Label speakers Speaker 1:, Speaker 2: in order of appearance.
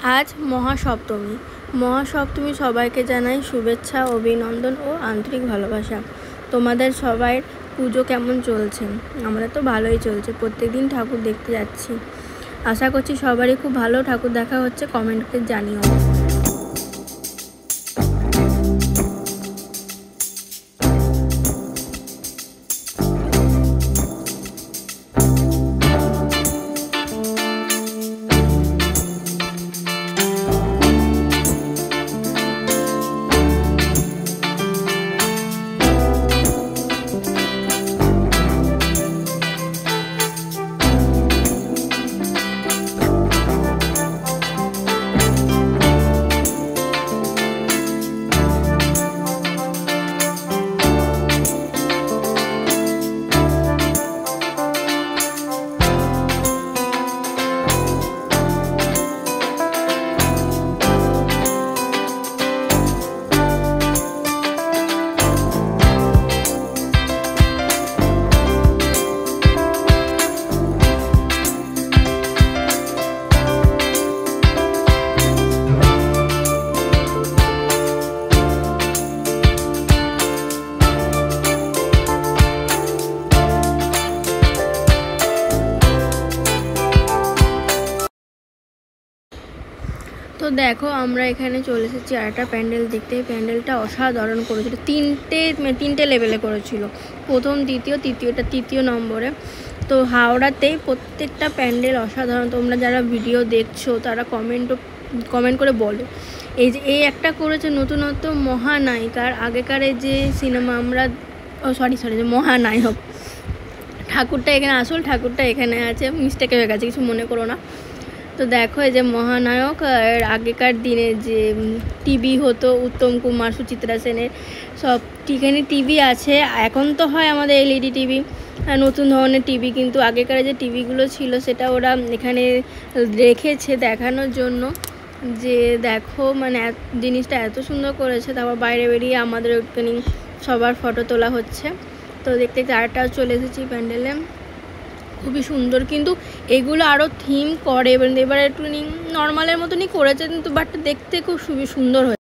Speaker 1: আজ মহাসপ্তমী। মহাসপ্তমী সবাইকে জানাই শুভেচ্ছা, অভিনন্দন ও আন্তরিক ভালোবাসা। তোমাদের সবাই পুজো কেমন চলছে? আমরা তো ভালোই চলছে, প্রত্যেকদিন ঠাকুর দেখতে যাচ্ছি। আশা করছি সবারই খুব ভালো ঠাকুর দেখা হচ্ছে, কমেন্টে জানিও। তো দেখো, আমরা এখানে চলে এসেছি আরেকটা প্যান্ডেল দেখতে। প্যান্ডেলটা অসাধারণ করেছিল, তিনটে লেভেলে করেছিল, প্রথম, দ্বিতীয়, তৃতীয় নম্বরে। তো হাওড়াতেই প্রত্যেকটা প্যান্ডেল অসাধারণ। তোমরা যারা ভিডিও দেখছো তারা কমেন্ট করে বলো। এই একটা করেছে নতুনত্ব মহানায়িকার, আগেকার যে সিনেমা আমরা যে মহানায়ক ঠাকুরটা এখানে, আসল ঠাকুরটা এখানে আছে, মিস্টেক হয়ে গেছে, কিছু মনে করো না। তো দেখো, এই যে মহানায়ক, আগেকার দিনে যে টিভি হতো উত্তম কুমার, সুচিত্রা সেনের, সব এখানে টিভি আছে। এখন তো হয় আমাদের এলইডি টিভি, নতুন ধরনের টিভি, কিন্তু আগেকার যে টিভিগুলো ছিল সেটা ওরা এখানে রেখেছে দেখানোর জন্য। যে দেখো, মানে জিনিসটা এত সুন্দর করেছে। তারপর বাইরে বেরিয়ে আমাদের ওখানে সবার ফটো তোলা হচ্ছে। তো দেখতে আরেকটা চলে এসেছি প্যান্ডেলে, খুবই সুন্দর। কিন্তু এগুলো আরও থিম করে, এবার একটু নর্মালের মতনই করেছে, কিন্তু বাট দেখতে খুব সুন্দর হয়েছে।